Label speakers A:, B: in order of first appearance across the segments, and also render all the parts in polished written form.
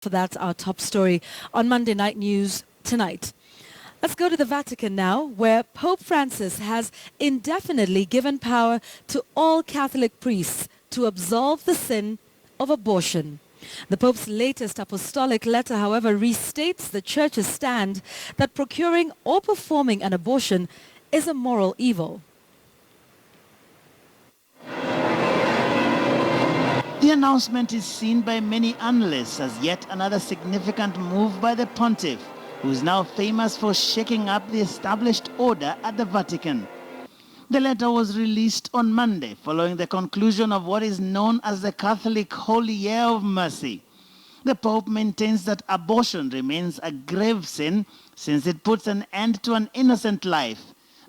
A: So that's our top story on Monday Night News tonight. Let's go to the Vatican now, where Pope Francis has indefinitely given power to all Catholic priests to absolve the sin of abortion. The Pope's latest apostolic letter, however, restates the Church's stand that procuring or performing an abortion is a moral evil.
B: The announcement is seen by many analysts as yet another significant move by the Pontiff, who is now famous for shaking up the established order at the Vatican. The letter was released on Monday following the conclusion of what is known as the Catholic Holy Year of Mercy. The Pope maintains that abortion remains a grave sin since it puts an end to an innocent life.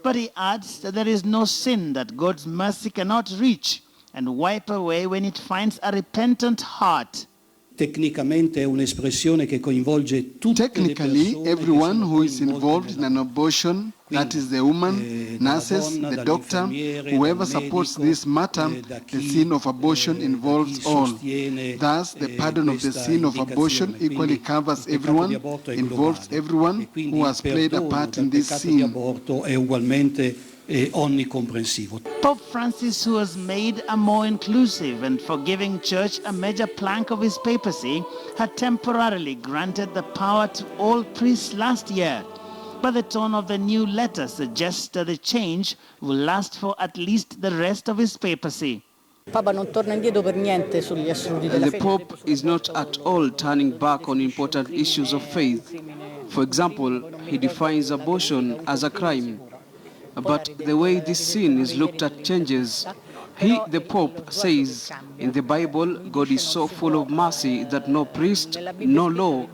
B: But he adds that there is no sin that God's mercy cannot reach and wipe away when it finds a repentant heart.
C: Technically, everyone who is involved in an abortion, that is the woman, nurses, the doctor, whoever supports this matter, the sin of abortion involves all. Thus, the pardon of the sin of abortion equally covers everyone, involves everyone who has played a part in this sin.
B: Pope Francis, who has made a more inclusive and forgiving church a major plank of his papacy, had temporarily granted the power to all priests last year. But the tone of the new letter suggests that the change will last for at least the rest of his papacy.
D: The Pope is not at all turning back on important issues of faith. For example, he defines abortion as a crime. But the way this sin is looked at changes. He, the Pope, says, in the Bible, God is so full of mercy that no priest, no law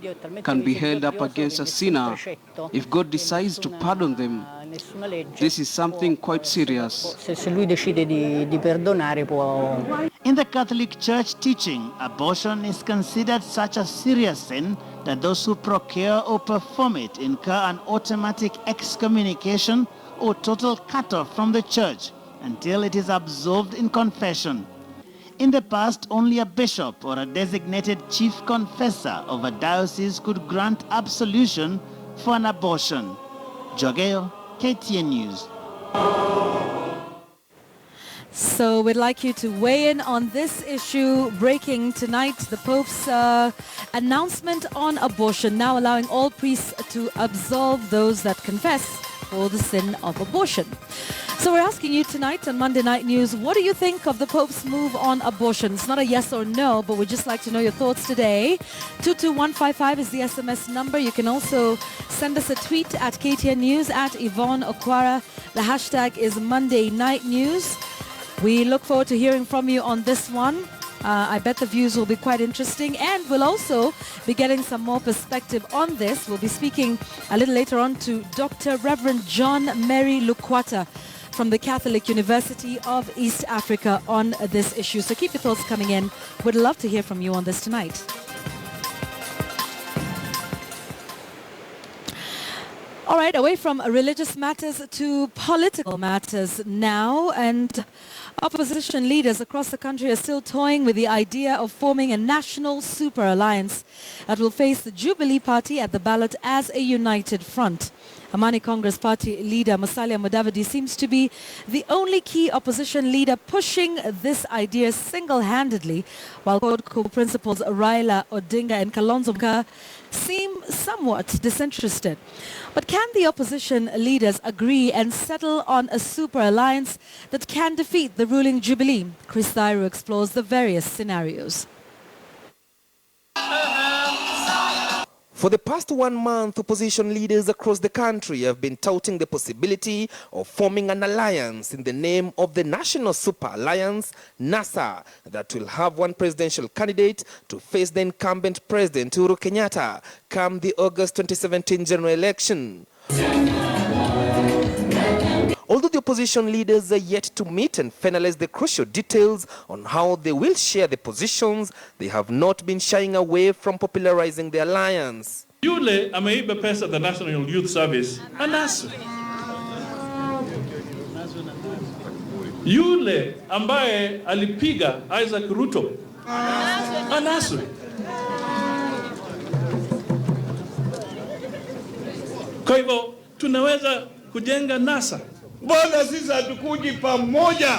D: can be held up against a sinner if God decides to pardon them. This is something quite serious.
B: In the Catholic Church teaching, abortion is considered such a serious sin that those who procure or perform it incur an automatic excommunication or total cut-off from the church until it is absolved in confession. In the past, only a bishop or a designated chief confessor of a diocese could grant absolution for an abortion. Jogeo, KTN News.
A: So we'd like you to weigh in on this issue. Breaking tonight, the Pope's announcement on abortion, now allowing all priests to absolve those that confess for the sin of abortion. So we're asking you tonight on Monday Night News, what do you think of the Pope's move on abortion? It's not a yes or no, but we'd just like to know your thoughts today. 22155 is the SMS number. You can also send us a tweet at KTN News, at Yvonne Okwara. The hashtag is Monday Night News. We look forward to hearing from you on this one. I bet the views will be quite interesting, and we'll also be getting some more perspective on this. We'll be speaking a little later on to Dr. Reverend John Mary Licata from the Catholic University of East Africa on this issue. So keep your thoughts coming in. We'd love to hear from you on this tonight. All right, away from religious matters to political matters now, and opposition leaders across the country are still toying with the idea of forming a national super alliance that will face the Jubilee Party at the ballot as a united front. Amani Congress Party leader Musalia Mudavadi seems to be the only key opposition leader pushing this idea single-handedly, while co-principals Raila Odinga and Kalonzo Musyoka seem somewhat disinterested. But can the opposition leaders agree and settle on a super alliance that can defeat the ruling Jubilee? Chris Thairu explores the various scenarios.
E: For the past 1 month, opposition leaders across the country have been touting the possibility of forming an alliance in the name of the National Super Alliance, NASA, that will have one presidential candidate to face the incumbent President Uhuru Kenyatta come the August 2017 general election. Although the opposition leaders are yet to meet and finalize the crucial details on how they will share the positions, they have not been shying away from popularizing the alliance.
F: Yule ameiba pesa the National Youth Service, anaswe. Yule ambaye alipiga Isaac Ruto, anaswe. Kwa hivyo tunaweza kujenga NASA.
G: Mbona sisi hatukuji pamoja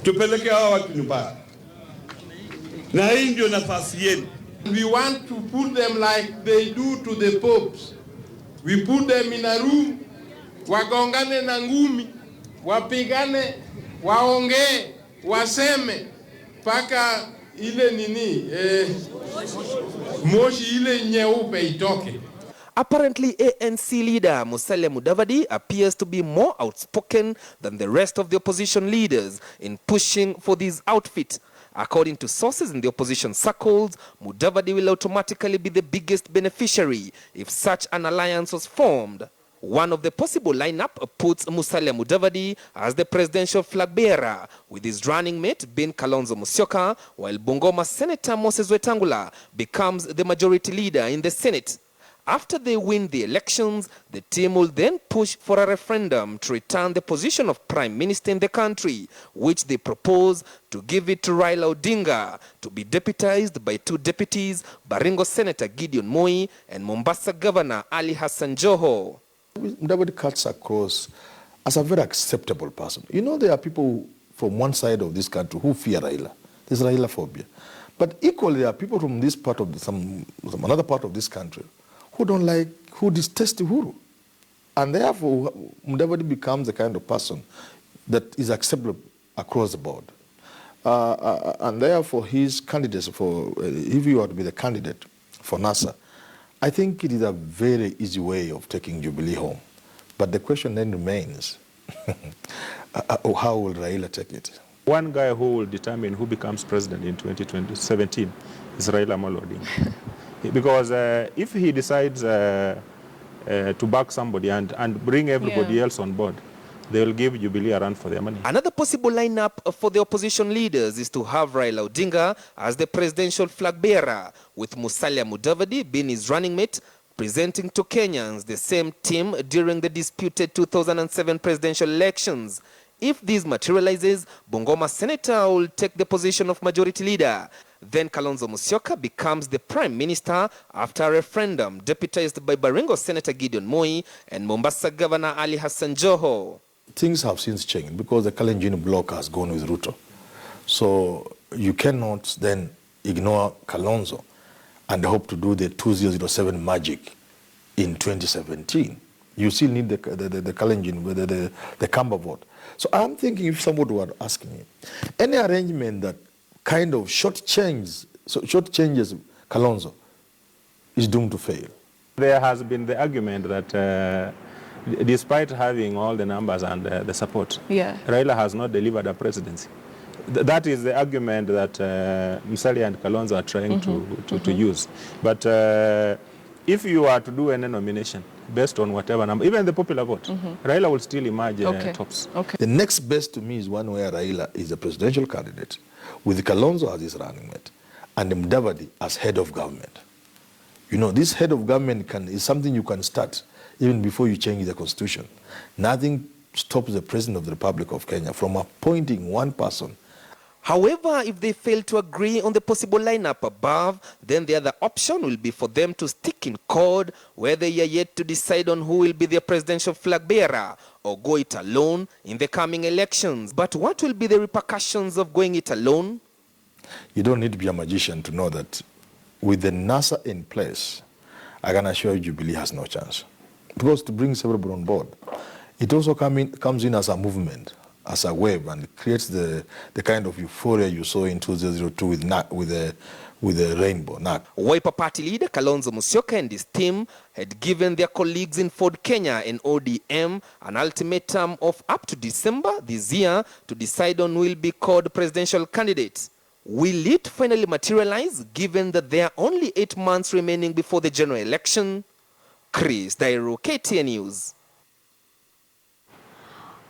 G: tupeleke hawa watu nyumbani? Na hii ndio nafasi yenu.
H: We want to put them like they do to the popes. We put them in a room, wagongane na ngumi, wapigane, waongee, waseme, paka ile nini, moshi ile nyeupe itoke.
E: Apparently, ANC leader Musalia Mudavadi appears to be more outspoken than the rest of the opposition leaders in pushing for this outfit. According to sources in the opposition circles, Mudavadi will automatically be the biggest beneficiary if such an alliance was formed. One of the possible lineup puts Musalia Mudavadi as the presidential flag bearer, with his running mate being Kalonzo Musyoka, while Bungoma Senator Moses Wetangula becomes the majority leader in the Senate. After they win the elections, the team will then push for a referendum to return the position of Prime Minister in the country, which they propose to give it to Raila Odinga, to be deputized by two deputies, Baringo Senator Gideon Moi and Mombasa Governor Ali Hassan Joho.
I: Nobody cuts across as a very acceptable person. You know, there are people from one side of this country who fear Raila. There's Raila phobia. But equally, there are people from this part of some another part of this country who don't like, who detest Uhuru. And therefore, Mudavadi becomes the kind of person that is acceptable across the board. And therefore, his candidacy for, if you are to be the candidate for NASA, I think it is a very easy way of taking Jubilee home. But the question then remains, how will Raila take it?
J: One guy who will determine who becomes president in 2017 is Raila Amolo Odinga. Because if he decides to back somebody and bring everybody else on board, they will give Jubilee a run for their money.
E: Another possible lineup for the opposition leaders is to have Raila Odinga as the presidential flag bearer, with Musalia Mudavadi being his running mate, presenting to Kenyans the same team during the disputed 2007 presidential elections. If this materializes, Bungoma Senator will take the position of majority leader. Then Kalonzo Musyoka becomes the Prime Minister after a referendum, deputized by Baringo Senator Gideon Moi and Mombasa Governor Ali Hassan Joho.
I: Things have since changed because the Kalenjin bloc has gone with Ruto. So you cannot then ignore Kalonzo and hope to do the 2007 magic in 2017. You still need the Kalenjin, the Kamba vote. So I'm thinking, if somebody were asking me, any arrangement that kind of shortchanges Kalonzo is doomed to fail.
J: There has been the argument that despite having all the numbers and the support, Raila has not delivered a presidency. That is the argument that Musalia and Kalonzo are trying to use. But if you are to do any nomination based on whatever number, even the popular vote, Raila will still emerge tops.
I: The next best to me is one where Raila is a presidential candidate, with Kalonzo as his running mate, and Mudavadi as head of government. You know, this head of government is something you can start even before you change the constitution. Nothing stops the President of the Republic of Kenya from appointing one person.
E: However, if they fail to agree on the possible lineup above, then the other option will be for them to stick in chord, where they are yet to decide on who will be their presidential flag bearer, or go it alone in the coming elections. But what will be the repercussions of going it alone?
I: You don't need to be a magician to know that with the NASA in place, I can assure you Jubilee has no chance. Because to bring everybody on board, it also comes in as a movement, as a wave, and it creates the kind of euphoria you saw in 2002 with the rainbow.
E: Wiper Party leader Kalonzo Musyoka and his team had given their colleagues in Ford Kenya and ODM an ultimatum of up to December this year to decide on who will be called presidential candidates. Will it finally materialize, given that there are only 8 months remaining before the general election? Chris Dairo, KTN News.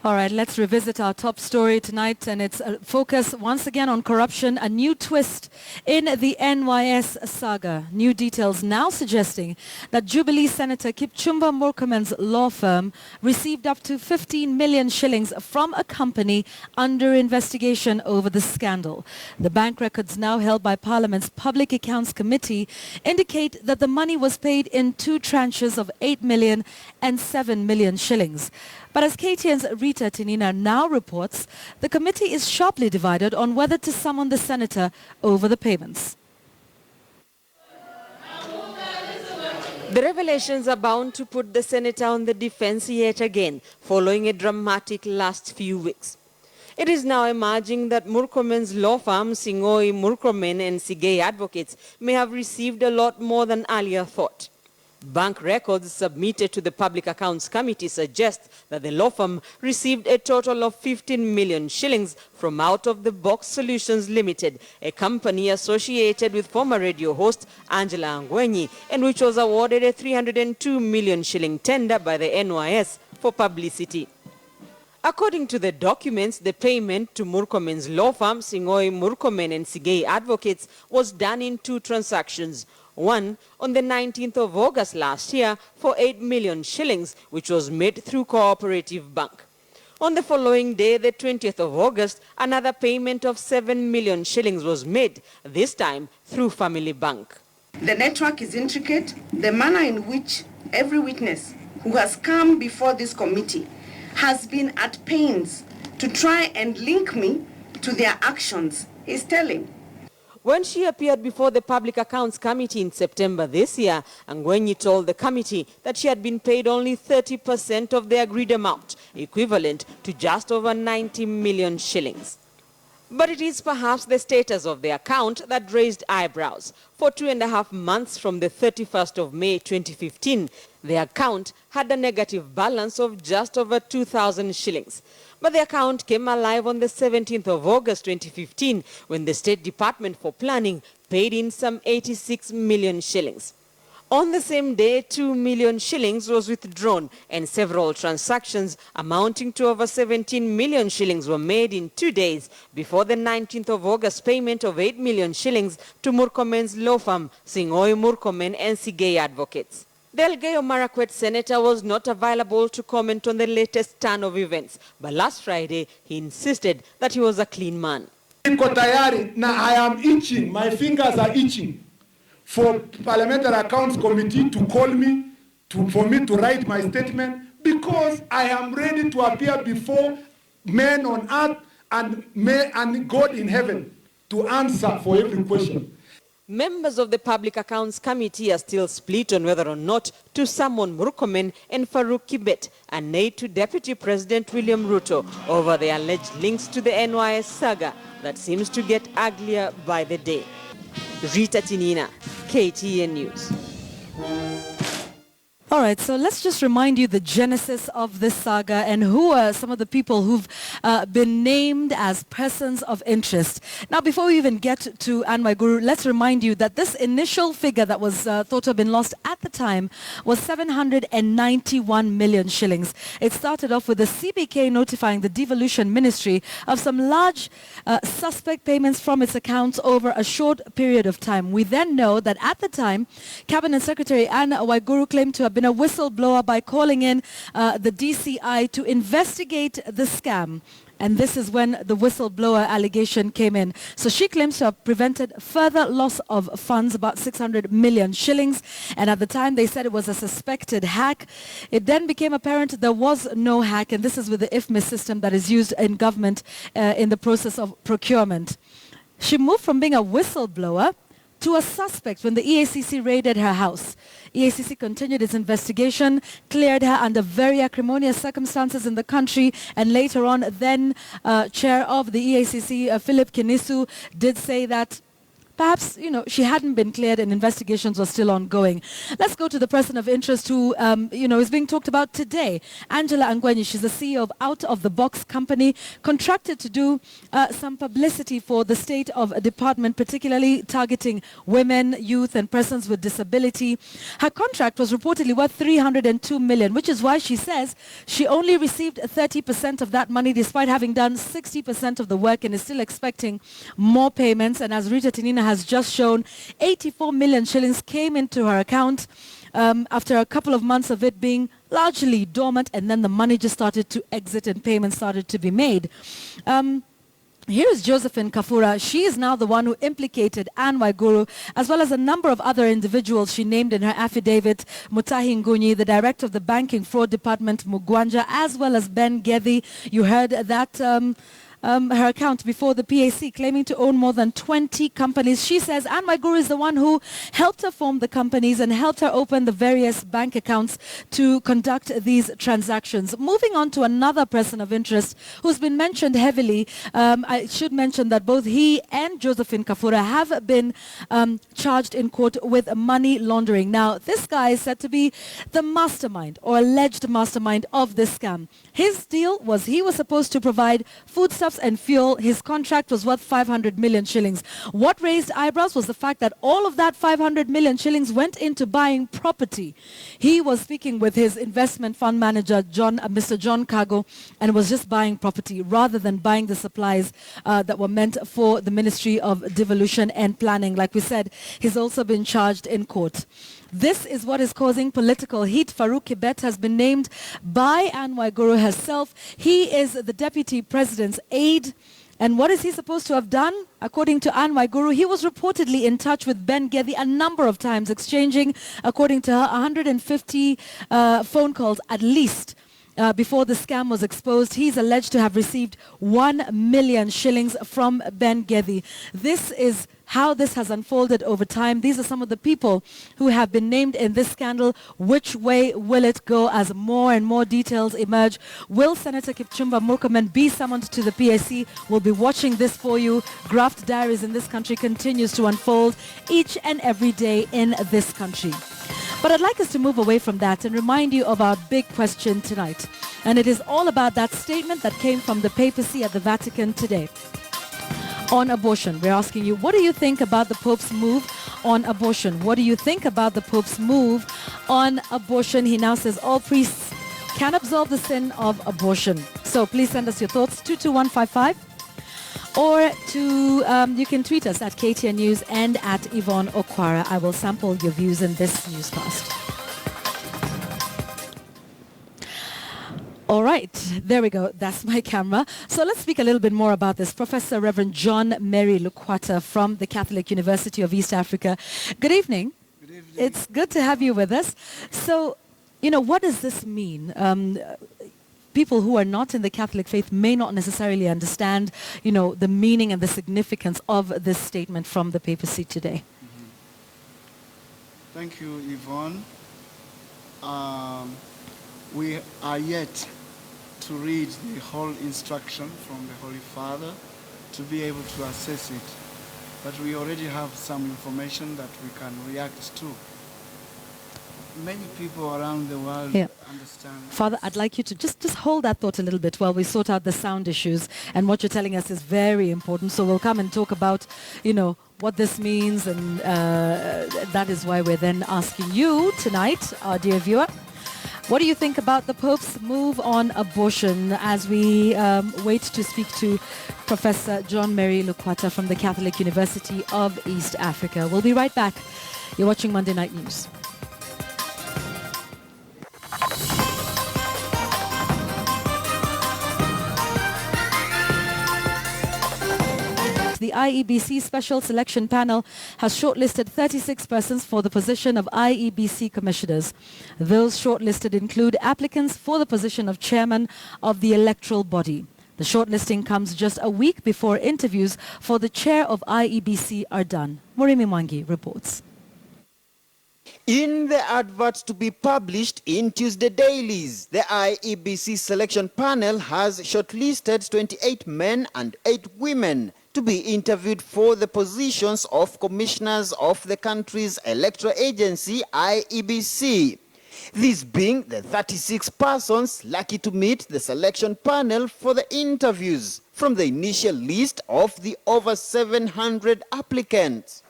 A: All right, let's revisit our top story tonight, and it's a focus once again on corruption, a new twist in the NYS saga. New details now suggesting that Jubilee Senator Kipchumba Murkomen's law firm received up to 15 million shillings from a company under investigation over the scandal. The bank records now held by Parliament's Public Accounts Committee indicate that the money was paid in two tranches of 8 million and 7 million shillings. But as KTN's Rita Tinina now reports, the committee is sharply divided on whether to summon the senator over the payments.
K: The revelations are bound to put the senator on the defense yet again, following a dramatic last few weeks. It is now emerging that Murkomen's law firm, Singoi Murkomen and Sigei Advocates, may have received a lot more than earlier thought. Bank records submitted to the Public Accounts Committee suggest that the law firm received a total of 15 million shillings from Out of the Box Solutions Limited, a company associated with former radio host Angela Angwenyi, and which was awarded a 302 million shilling tender by the NYS for publicity. According to the documents, the payment to Murkomen's law firm, Singoi Murkomen and Sigei Advocates, was done in two transactions. One on the 19th of August last year for 8 million shillings, which was made through Cooperative Bank. On the following day, the 20th of August, another payment of 7 million shillings was made, this time through Family Bank.
L: The network is intricate. The manner in which every witness who has come before this committee has been at pains to try and link me to their actions is telling.
K: When she appeared before the Public Accounts Committee in September this year, Angwenyi told the committee that she had been paid only 30% of the agreed amount, equivalent to just over 90 million shillings. But it is perhaps the status of the account that raised eyebrows. For 2.5 months from the 31st of May 2015, the account had a negative balance of just over 2,000 shillings. But the account came alive on the 17th of August 2015 when the State Department for Planning paid in some 86 million shillings. On the same day, 2 million shillings was withdrawn and several transactions amounting to over 17 million shillings were made in 2 days before the 19th of August payment of 8 million shillings to Murkomen's law firm, Singoi Murkomen and Sigei Advocates. The Elgeyo Marakwet senator was not available to comment on the latest turn of events, but last Friday he insisted that he was a clean man.
M: Niko tayari na I am itching, my fingers are itching for Parliamentary Accounts Committee to call me, for me to write my statement, because I am ready to appear before men on earth and God in heaven to answer for every question.
K: Members of the Public Accounts Committee are still split on whether or not to summon Murkomen and Farouk Kibet, an aide to Deputy President William Ruto, over the alleged links to the NYS saga that seems to get uglier by the day. Rita Tinina, KTN News.
A: All right, so let's just remind you the genesis of this saga and who are some of the people who've been named as persons of interest. Now, before we even get to Anwai Guru, let's remind you that this initial figure that was thought to have been lost at the time was 791 million shillings. It started off with the CBK notifying the Devolution Ministry of some large suspect payments from its accounts over a short period of time. We then know that at the time, Cabinet Secretary Anwai Guru claimed to have been a whistleblower by calling in the DCI to investigate the scam. And this is when the whistleblower allegation came in. So she claims to have prevented further loss of funds, about 600 million shillings. And at the time they said it was a suspected hack. It then became apparent there was no hack. And this is with the IFMIS system that is used in government in the process of procurement. She moved from being a whistleblower to a suspect when the EACC raided her house. EACC continued its investigation, cleared her under very acrimonious circumstances in the country, and later on, then chair of the EACC, Philip Kinisu, did say that perhaps, she hadn't been cleared and investigations were still ongoing. Let's go to the person of interest who, is being talked about today. Angela Angwenyi, she's the CEO of Out of the Box Company, contracted to do some publicity for the State of Department, particularly targeting women, youth, and persons with disability. Her contract was reportedly worth 302 million, which is why she says she only received 30% of that money despite having done 60% of the work and is still expecting more payments. And as Rita Tinina has just shown, 84 million shillings came into her account after a couple of months of it being largely dormant, and then the money just started to exit and payments started to be made. Here is Josephine Kafura. She is now the one who implicated Anne Waiguru, as well as a number of other individuals she named in her affidavit. Mutahi Ngunyi, the director of the Banking Fraud Department, Mugwanja, as well as Ben Gethi. You heard that her account before the PAC, claiming to own more than 20 companies. She says Anne Waiguru is the one who helped her form the companies and helped her open the various bank accounts to conduct these transactions. Moving on to another person of interest who's been mentioned heavily. I should mention that both he and Josephine Kafura have been charged in court with money laundering. Now, this guy is said to be the mastermind or alleged mastermind of this scam. His deal was he was supposed to provide foodstuffs and fuel. His contract was worth 500 million shillings. What raised eyebrows was the fact that all of that 500 million shillings went into buying property. He was speaking with his investment fund manager, Mr. John Cargo, and was just buying property rather than buying the supplies that were meant for the Ministry of Devolution and Planning. Like we said, he's also been charged in court. This is what is causing political heat. Farouk Kibet has been named by Anne Waiguru herself. He is the deputy president's aide. And what is he supposed to have done? According to Anne Waiguru, he was reportedly in touch with Ben Gethi a number of times, exchanging, according to her, 150 phone calls at least. Before the scam was exposed. He's alleged to have received 1 million shillings from Ben Gethi. This is how this has unfolded over time. These are some of the people who have been named in this scandal. Which way will it go as more and more details emerge? Will Senator Kipchumba Murkomen be summoned to the PAC? We'll be watching this for you. Graft diaries in this country continues to unfold each and every day in this country. But I'd like us to move away from that and remind you of our big question tonight. And it is all about that statement that came from the papacy at the Vatican today on abortion. We're asking you, what do you think about the Pope's move on abortion? What do you think about the Pope's move on abortion? He now says all priests can absolve the sin of abortion. So please send us your thoughts, 22155. Or you can tweet us at KTN News and at Yvonne Okwara. I will sample your views in this newscast. All right, there we go. That's my camera. So let's speak a little bit more about this. Professor Reverend John Mary Licata from the Catholic University of East Africa. Good evening.
N: Good evening.
A: It's good to have you with us. So, what does this mean? People who are not in the Catholic faith may not necessarily understand, the meaning and the significance of this statement from the papacy today.
N: Thank you, Yvonne. We are yet to read the whole instruction from the Holy Father to be able to assess it. But we already have some information that we can react to. Many people around the world understand.
A: Father, I'd like you to just hold that thought a little bit while we sort out the sound issues. And what you're telling us is very important. So we'll come and talk about, what this means. And that is why we're then asking you tonight, our dear viewer, what do you think about the Pope's move on abortion as we wait to speak to Professor John Mary Licata from the Catholic University of East Africa? We'll be right back. You're watching Monday Night News. The IEBC Special Selection Panel has shortlisted 36 persons for the position of IEBC commissioners. Those shortlisted include applicants for the position of chairman of the electoral body. The shortlisting comes just a week before interviews for the chair of IEBC are done. Morimi Mwangi reports.
O: In the advert to be published in Tuesday dailies, the IEBC selection panel has shortlisted 28 men and 8 women to be interviewed for the positions of commissioners of the country's electoral agency, IEBC. These being the 36 persons lucky to meet the selection panel for the interviews from the initial list of the over 700 applicants.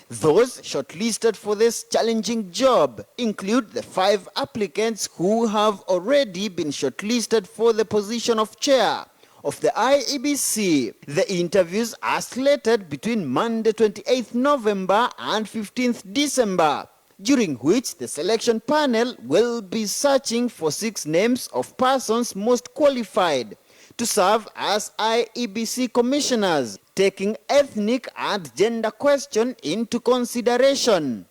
O: Those shortlisted for this challenging job include the 5 applicants who have already been shortlisted for the position of chair of the IEBC. The interviews are slated between Monday 28th November and 15th December, during which the selection panel will be searching for 6 names of persons most qualified to serve as IEBC commissioners, taking ethnic and gender question into consideration.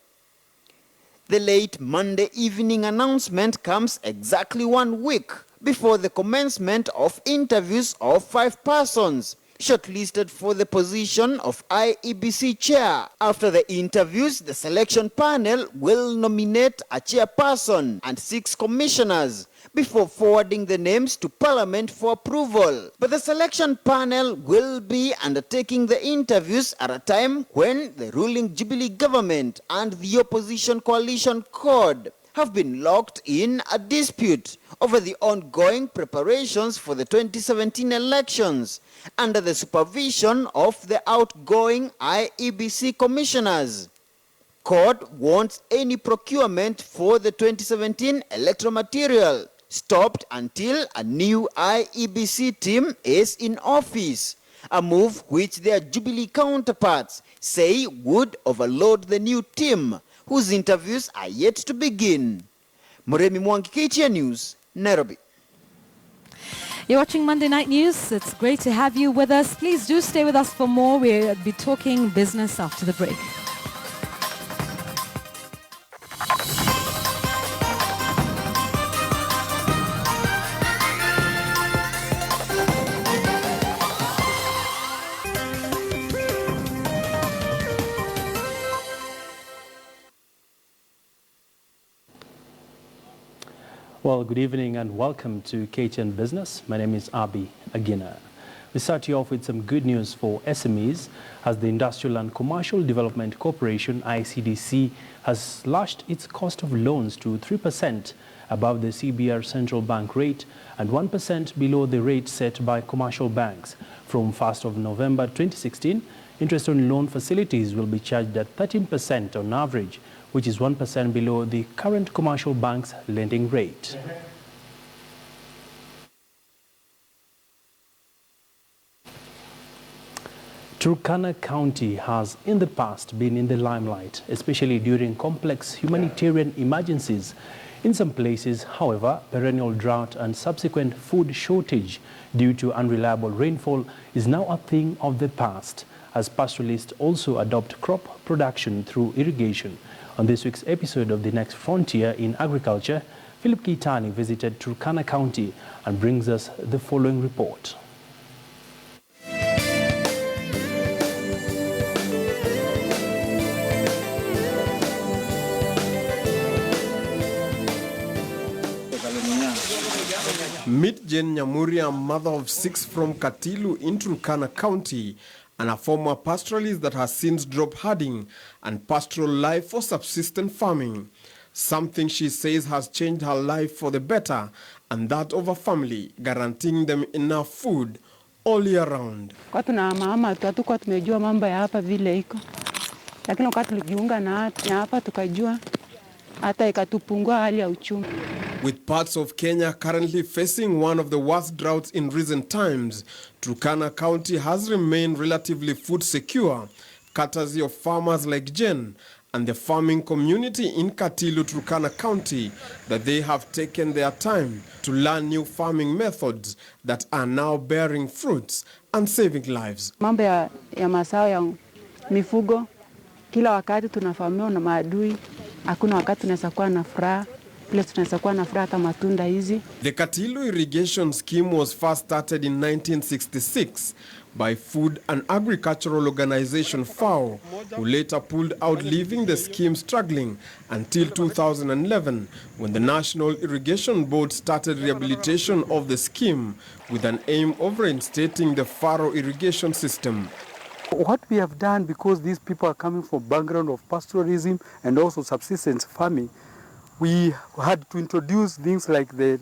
O: The late Monday evening announcement comes exactly 1 week before the commencement of interviews of 5 persons shortlisted for the position of IEBC chair. After the interviews, the selection panel will nominate a chairperson and 6 commissioners before forwarding the names to Parliament for approval. But the selection panel will be undertaking the interviews at a time when the ruling Jubilee government and the opposition coalition CORD have been locked in a dispute over the ongoing preparations for the 2017 elections under the supervision of the outgoing IEBC commissioners. CORD wants any procurement for the 2017 electoral material stopped until a new IEBC team is in office, a move which their Jubilee counterparts say would overload the new team, whose interviews are yet to begin. Muremi Mwangi, KTN News, Nairobi.
A: You're watching Monday Night News. It's great to have you with us. Please do stay with us for more. We'll be talking business after the break.
P: Well, good evening and welcome to KTN Business. My name is Abi Agina. We start you off with some good news for SMEs as the Industrial and Commercial Development Corporation, ICDC, has slashed its cost of loans to 3% above the CBR Central Bank rate and 1% below the rate set by commercial banks. From 1st of November 2016, interest on loan facilities will be charged at 13% on average, which is 1% below the current commercial bank's lending rate. Turkana County has in the past been in the limelight, especially during complex humanitarian emergencies. In some places, however, perennial drought and subsequent food shortage due to unreliable rainfall is now a thing of the past, as pastoralists also adopt crop production through irrigation. On this week's episode of The Next Frontier in Agriculture, Philip Kitani visited Turkana County and brings us the following report.
Q: Meet Jen Nyamuri, a mother of 6 from Katilu in Turkana County, and a former pastoralist that has since dropped herding and pastoral life for subsistence farming. Something she says has changed her life for the better, and that of her family, guaranteeing them enough food all year round.
R: Kwa tuna mama hatukuwa tumejua mambo ya hapa vile iko, lakini wakati tulijiunga na hapa tukajua hata ikatupungua hali ya uchumi.
Q: With parts of Kenya currently facing one of the worst droughts in recent times, Turkana County has remained relatively food secure, courtesy of farmers like Jen and the farming community in Katilu, Turkana County, that they have taken their time to learn new farming methods that are now bearing fruits and saving lives.
R: Mambo ya mazao ya mifugo, kila wakati tunafahamiwa na maadui, hakuna wakati tunaweza kuwa na furaha. The
Q: Katilu irrigation scheme was first started in 1966 by Food and Agricultural Organization FAO, who later pulled out, leaving the scheme struggling until 2011, when the National Irrigation Board started rehabilitation of the scheme with an aim of reinstating the furrow irrigation system.
S: What we have done, because these people are coming from background of pastoralism and also subsistence farming, we had to introduce things like the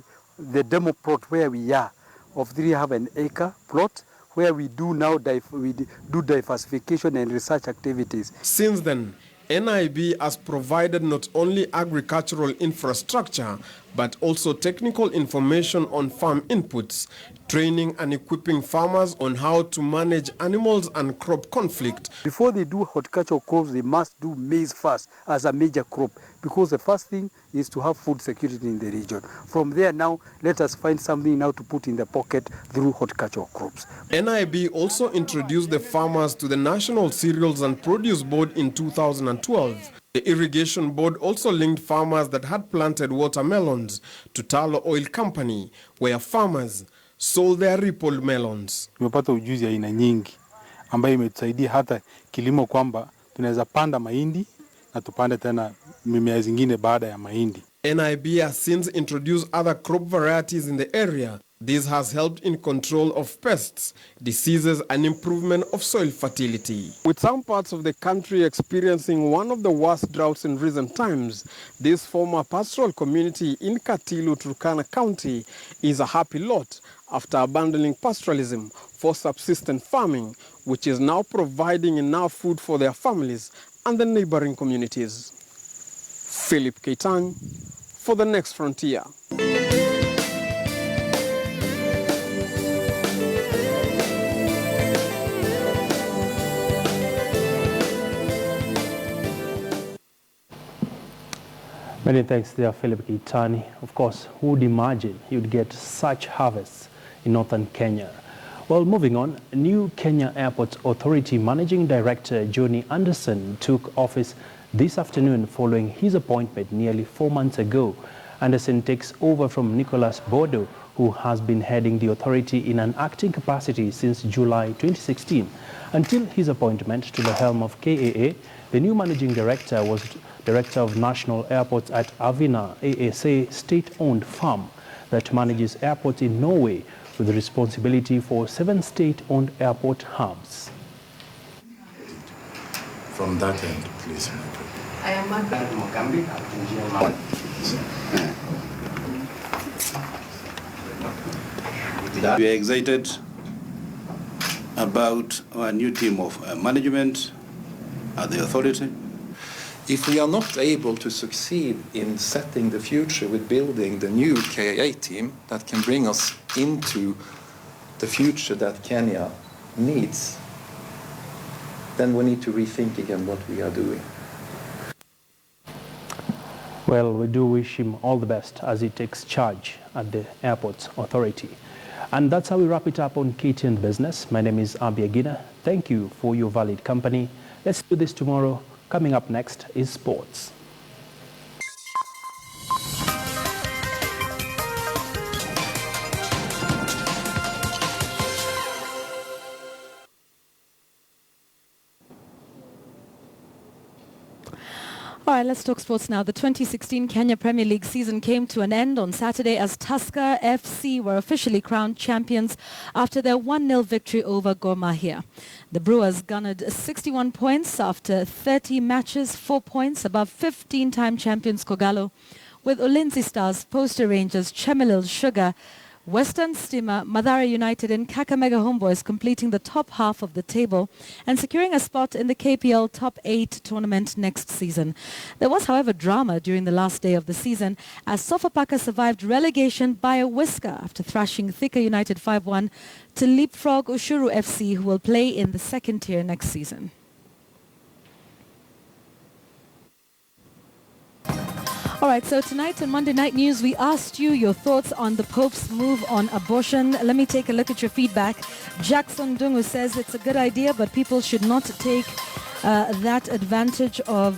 S: demo plot where we are, of 3.5 acre plot, where we do now diversification and research activities.
Q: Since then, NIB has provided not only agricultural infrastructure, but also technical information on farm inputs, training and equipping farmers on how to manage animals and crop conflict.
S: Before they do horticultural crops, they must do maize first as a major crop, because the first thing is to have food security in the region. From there now, let us find something now to put in the pocket through horticultural crops.
Q: NIB also introduced the farmers to the National Cereals and Produce Board in 2012. The Irrigation Board also linked farmers that had planted watermelons to Talo Oil Company, where farmers sold their rippled melons.
S: Tumepata ujuzi aina nyingi ambayo imetusaidia hata kilimo, kwamba tunaweza panda mahindi na tupande tena mimea zingine baada ya mahindi.
Q: NIB has since introduced other crop varieties in the area. This has helped in control of pests, diseases, and improvement of soil fertility. With some parts of the country experiencing one of the worst droughts in recent times, this former pastoral community in Katilu, Turkana County, is a happy lot after abandoning pastoralism for subsistence farming, which is now providing enough food for their families and the neighboring communities. Philip Keitany for the Next Frontier.
P: Many thanks there, Philip Keitany. Of course, who would imagine you'd get such harvests in northern Kenya? Well, moving on, new Kenya Airports Authority Managing Director Johnny Anderson took office this afternoon following his appointment nearly 4 months ago. Anderson takes over from Nicholas Bodo, who has been heading the authority in an acting capacity since July 2016. Until his appointment to the helm of KAA, the new managing director was Director of National Airports at Avina, ASA state-owned firm that manages airports in Norway, with responsibility for 7 state-owned airport hubs.
T: From that end, please.
U: I am Margaret Mogambi.
T: We are excited about our new team of management at the authority.
V: If we are not able to succeed in setting the future with building the new KAA team that can bring us into the future that Kenya needs, then we need to rethink again what we are doing.
P: Well, we do wish him all the best as he takes charge at the Airports Authority. And that's how we wrap it up on KTN Business. My name is Abi Agina. Thank you for your valued company. Let's do this tomorrow. Coming up next is sports.
A: All right, let's talk sports now. The 2016 Kenya Premier League season came to an end on Saturday as Tusker FC were officially crowned champions after their 1-0 victory over Gor Mahia. The Brewers garnered 61 points after 30 matches, 4 points above 15-time champions Kogalo, with Ulinzi Stars, Poster Rangers, Chemelil Sugar, Western Stima, Mathare United and Kakamega Homeboys completing the top half of the table and securing a spot in the KPL Top 8 tournament next season. There was, however, drama during the last day of the season as Sofapaka survived relegation by a whisker after thrashing Thika United 5-1 to leapfrog Ushuru FC, who will play in the second tier next season. All right, so tonight on Monday Night News, we asked you your thoughts on the Pope's move on abortion. Let me take a look at your feedback. Jackson Dungu says it's a good idea, but people should not take that advantage of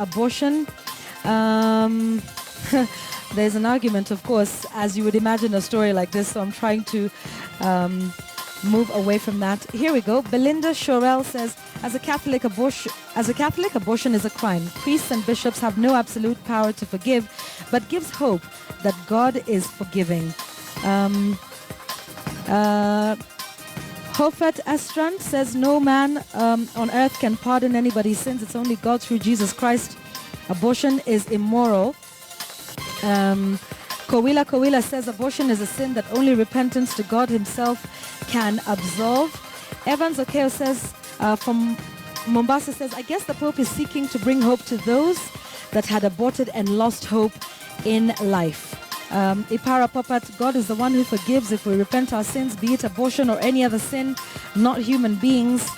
A: abortion. There's an argument, of course, as you would imagine a story like this, so I'm trying to move away from that. Here we go. Belinda Shorell says, as a Catholic, abortion is a crime. Priests and bishops have no absolute power to forgive, but gives hope that God is forgiving. Hofet Estrand says, no man on earth can pardon anybody's sins. It's only God through Jesus Christ. Abortion is immoral. Kowila says, abortion is a sin that only repentance to God himself can absolve. Evans Okeo says, from Mombasa says, I guess the Pope is seeking to bring hope to those that had aborted and lost hope in life. Ipara Popat, God is the one who forgives if we repent our sins, be it abortion or any other sin, not human beings.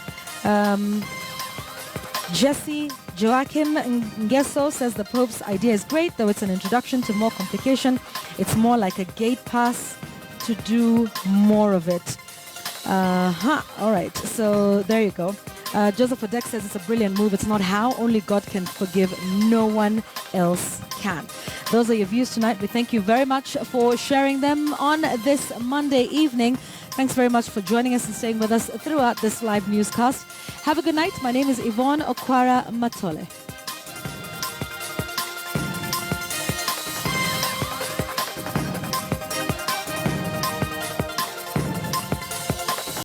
A: Jesse Joachim Ngeso says the Pope's idea is great, though it's an introduction to more complication. It's more like a gate pass to do more of it. All right, so there you go. Joseph Odek says it's a brilliant move. It's not how. Only God can forgive. No one else can. Those are your views tonight. We thank you very much for sharing them on this Monday evening. Thanks very much for joining us and staying with us throughout this live newscast. Have a good night. My name is Yvonne Okwara Matole.